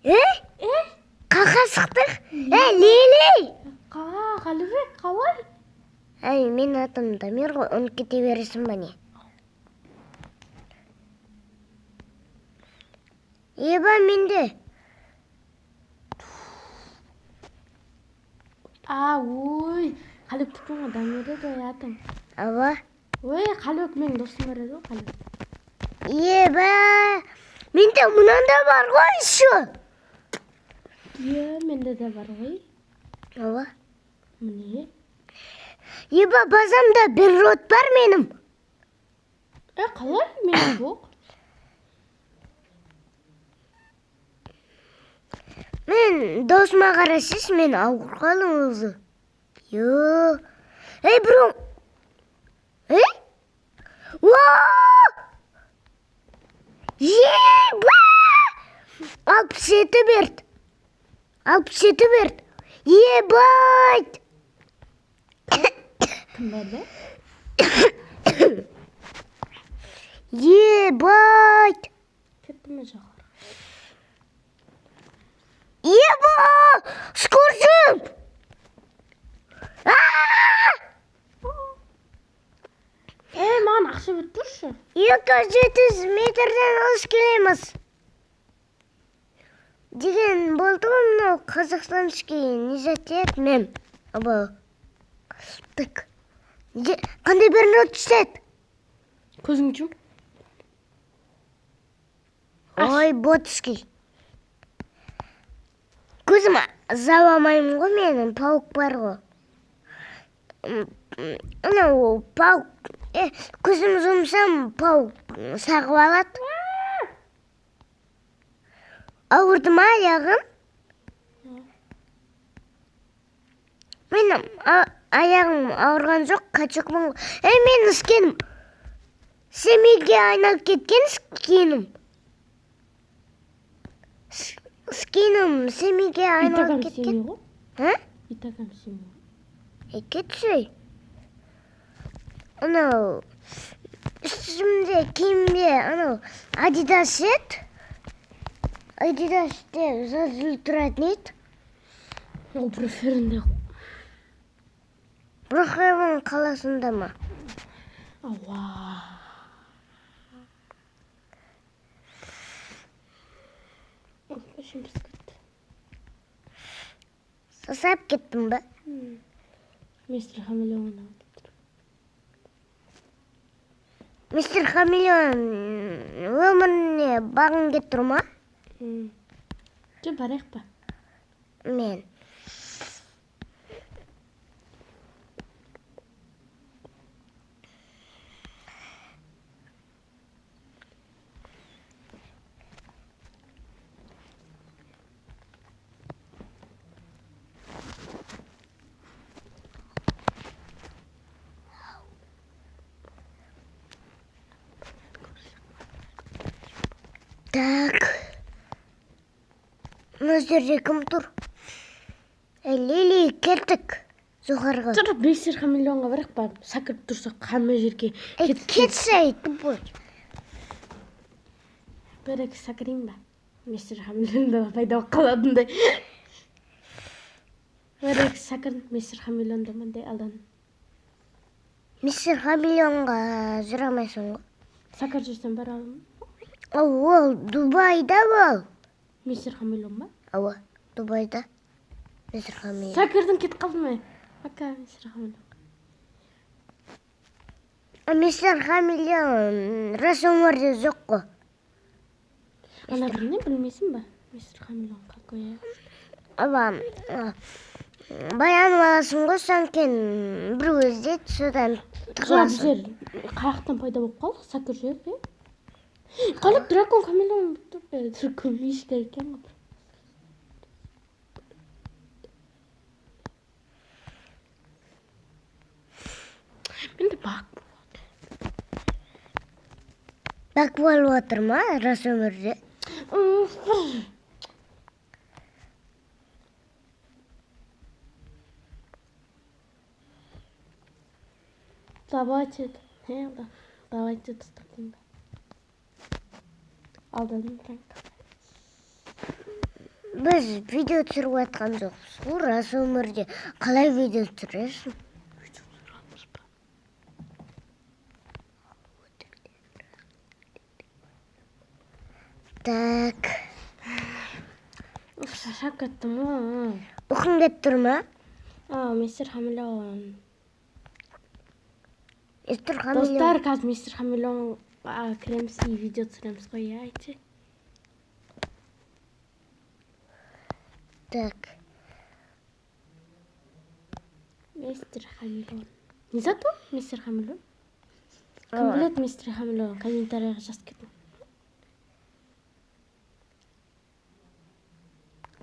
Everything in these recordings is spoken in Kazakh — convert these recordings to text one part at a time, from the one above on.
Қақа сықтық? Лейлей! Қалыбек, қалай? Мен атым Дамир ғой, оны кете бересің ба не? Еба менде. Ой, Қалыбек тұқыңа Дамир еді ой атың. Аба. Ой, Қалыбек менің досым бар еді ғой, Қалыбек. Еба, менде мұнанда бар ғой еще. Менде де бар ғой. Аба. Міне. Еба, базамда бір рот бар менің. Қалай? Менің жоқ. Мен досыма қарасыз, мен ауыр қалым өзі. Бұрын. Еба! 67 берді. 67 берді. Ебайт! Кім берді? Ебайт! Кетті ме жағар? Еба! Скоржым! Маған ақша бет тұршы. 200 метрден алыс келеміз. Деген болды ғой мынау қазақстанский не затеет мен. Аба. Так. Қандай бір нот түсет? Көзің жүм? Ой, ботский. Көзім завамаймын ғой менің, паук бар ғой. Анау паук, көзім жұмсам паук сағып алады. Ауырды ма аяғым? Менің аяғым ауырған жоқ, қачықмын. Мен іскенім. Семейге айналып кеткен іскенім. Скинем семейге айналып кеткен. Итагам семей. Кетсей. Анау үстімде киімде анау Адидас еді. Адидасте жазылып тұратын еді. Ол Брюхевенде. Брюхевен қаласында ма? Ауа. Şimdi sıkıntı. Sasap gittim be. Mr. Hamilton. Mr. Hamilton өміріне бағын кетір ма? Жоқ, барайық па? Мен. Так. Өздерде кім тұр? Лили, кеттік. Жоғарға. Тұрып, Мистер Хамилионға барайық па? Сәкіріп тұрса, қанма жерге кетсей, тупой. Барайық сәкірейін ба? Мистер Хамилионда пайда қаладындай. Барайық сәкірін, Мистер Хамилионда мандай алдан. Мистер Хамилионға жүр алмайсың ғой? Сәкір жүрсен бар алым. Ол Дубайда бол. Мистер Хамилион ба? Ауа, Дубайда. Мистер Хамилион. Сәкірдің кет қалды ма? Пока, Мистер Хамилион. Мистер Хамилион рас өмірде жоқ қой. Ана біріне білмейсің ба? Мистер Хамилион какой? Аба, баян баласын ғой, санкен бір өзде содан тығыласың. Қаяқтан пайда болып қалдық, сәкір жерде. Қалып дракон Хамилион бітті. Дракон ешкі екен ғой. Менде бақ болады. Бақ болып отыр ма, рас өмірде? Давайте достаточно. Алдан Біз видео түсіріп жатқан жоқпыз. Ол рас өмірде қалай видео түсіресің? Так. Шаршап кеттім ғой. Ұйқың келіп тұр ма? Мистер Хамелеон. Мистер Хамелеон. Достар, қазір мистер Хамелеонға кіреміз и видео түсіреміз ғой, иә, айтшы. Так. Мистер Хамелеон. Не зато мистер Хамелеон? Кім біледі мистер Хамелеон? Комментарийға жазып кетің.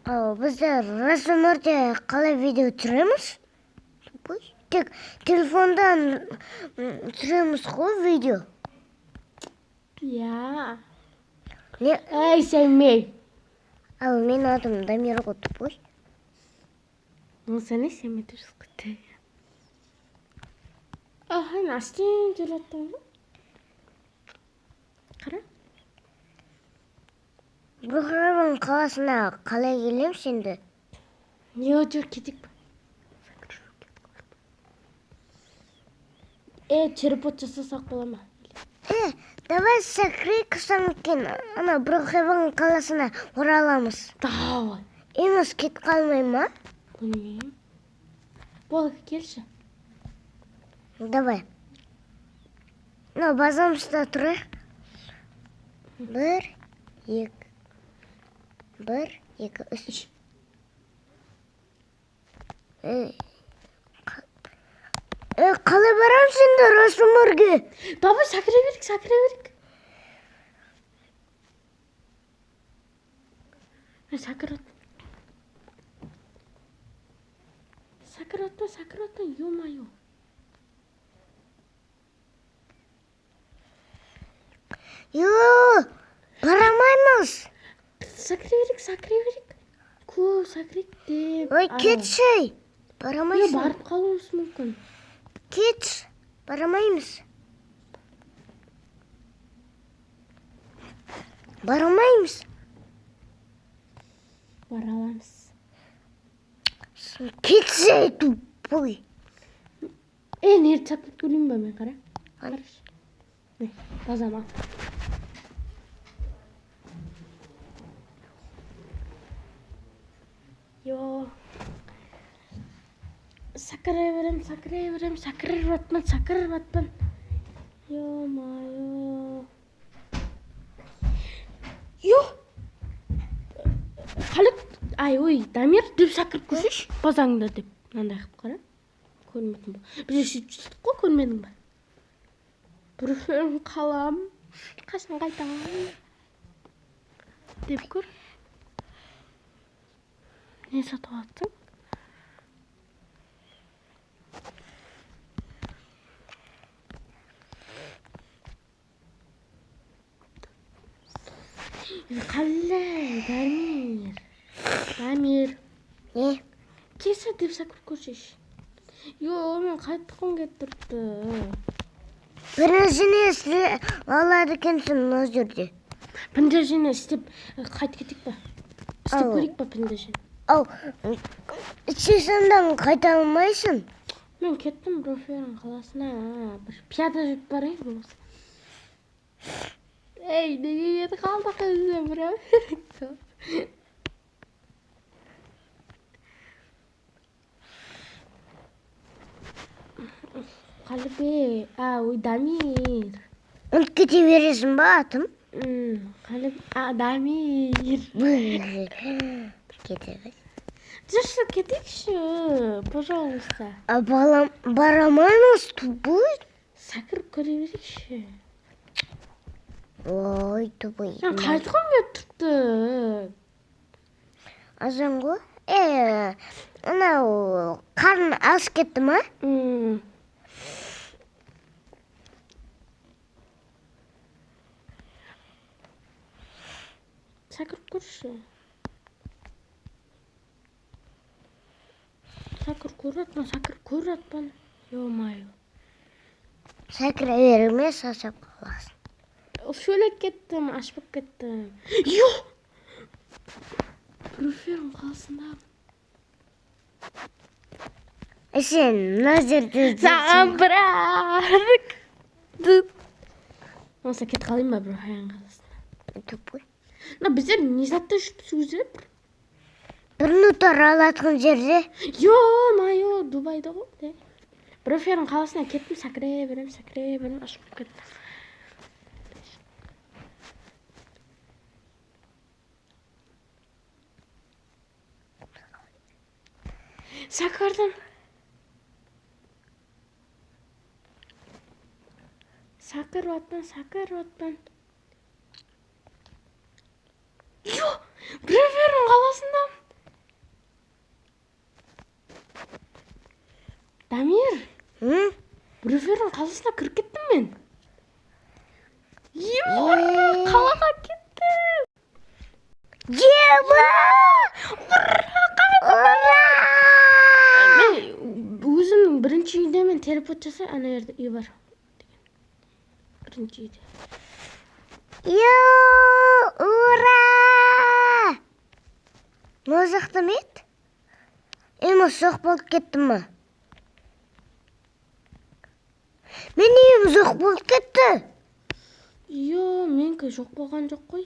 Біздер рас өмірде қалай видео түсіреміз? Тек телефондан түсіреміз ғой видео. Иә. Не? Ей, сәймей. Ал мен атым Дамир ғой, тупой. Сәне сәймей дұрыс құтты. Ағайын, астен жүреттің ғой. Қара. Брухареван қаласына қалай келеміз енді? Жоқ, кетік ба. Черепот жасасақ бола ма? Давай сәкірей кен, ана Брухареван қаласына ораламыз. Давай. Еміз кет қалмай ма? Білмеймін. Бол, келші. Давай. Базамызда тұрайық. 1, 2, 3. Қалай барамыз енді рас өмірге? Давай, сәкіре берік. Сәкір атма, ё-майо. Барамаймыз. Сәкіре берік. Көп сәкірек деп. Ой, кетші. Барамайсың. Барып қалуымыз мүмкін. Кетші. Барамаймыз. Барамаймыз. Бара аламыз. Кетші, тупой. Нерді сәпіп көлейін ба мен, қара? Қараш. Базама. Йо. Сәкіріп атпан. Йо-майо. Йо. Қалып, ой, Дамир деп сәкіріп көрсеш, базаңда деп. Мынандай қып қара. Көрмедің ба? Біз сөйтіп жүрдік қой, көрмедің ба? Бір қалам. Қашан қайтам? Деп көр. Не сатып алаттың? Қалай, Дамир. Не? Кесі деп сәкіріп көрсеш. Мен қайтқым кеп тұрды. Біріншіне алады екенсің мына жерде. Піндежені істеп қайт кетік па? Істеп көрейік па піндежені? Ішесіңден қайта алмайсың. Мен кеттім Брухареван қаласына. Бір пияда жүріп барайын болмаса. Неге еді қалдық өзіне бірі? Қалыбе, ой, Дамир. Ұнт кете бересің ба, атым? Қалып, Дамир. Кете бер. Жүрші, кетекші, пожалуйста. Барамаймыз, тупой. Сәкіріп көре берекші. Ой, тупой. Қайтқым кеп тұрды. Азан ғой? Анау қарын алыс кетті ма? Сәкіріп көрші. Сәкір көратпан. Ё-майо. Сәкіре берме, сасап қаласың. Шөлеп кеттім, ашпып кеттім. Йо! Брюфердің қаласында. Сен мына жерде Саған бірақ. Болса кет қалайын ба Брюфердің қаласына? тупой. Біздер не затта жүріпсіз өзі? Бір минуттар алатын жерде. Ё-майо, Дубайда ғой. Брюфердің қаласына кеттім, сәкіре берем, ашып кеттім. Сәкірдім. Сәкір. Ё, Брюфердің қаласында. Дамир, Брюфердің қаласына кіріп кеттім мен. Қалаға кеттім. Еба! Ура! Өзім бірінші үйде мен телепорт жаса, ана жерде үй бар. Бірінші үйде. Ура! Музықты мет? Ема соқ болып кеттім ма? Мен үйім жоқ болып кетті. Менікі жоқ болған жоқ қой.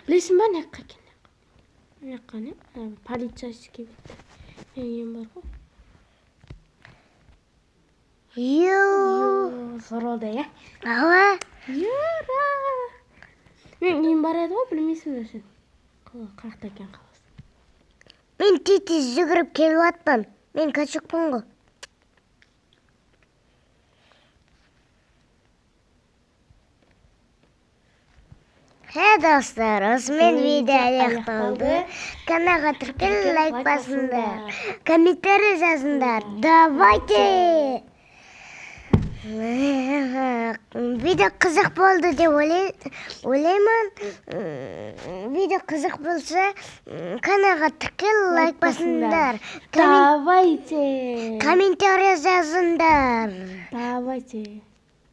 Білесің ба, не қакен? Не қане? Полицейский бетті. Мен бар ғой. Соролды, е? Ала? Юра! Мен бар еді ғой, білмейсің бе сен? Қақта екен қаласы. Мен тез жүгіріп келіп атпам. Мен қашықпын ғой. Достар, осымен видео аяқталды. Каналға тіркеліп лайк басыңдар. Комментарий жазыңдар. Давайте! Видео қызық болды деп ойлаймын. Видео қызық болса, каналға тіркеліп лайк басыңдар. Давайте! Комментарий жазыңдар. Давайте!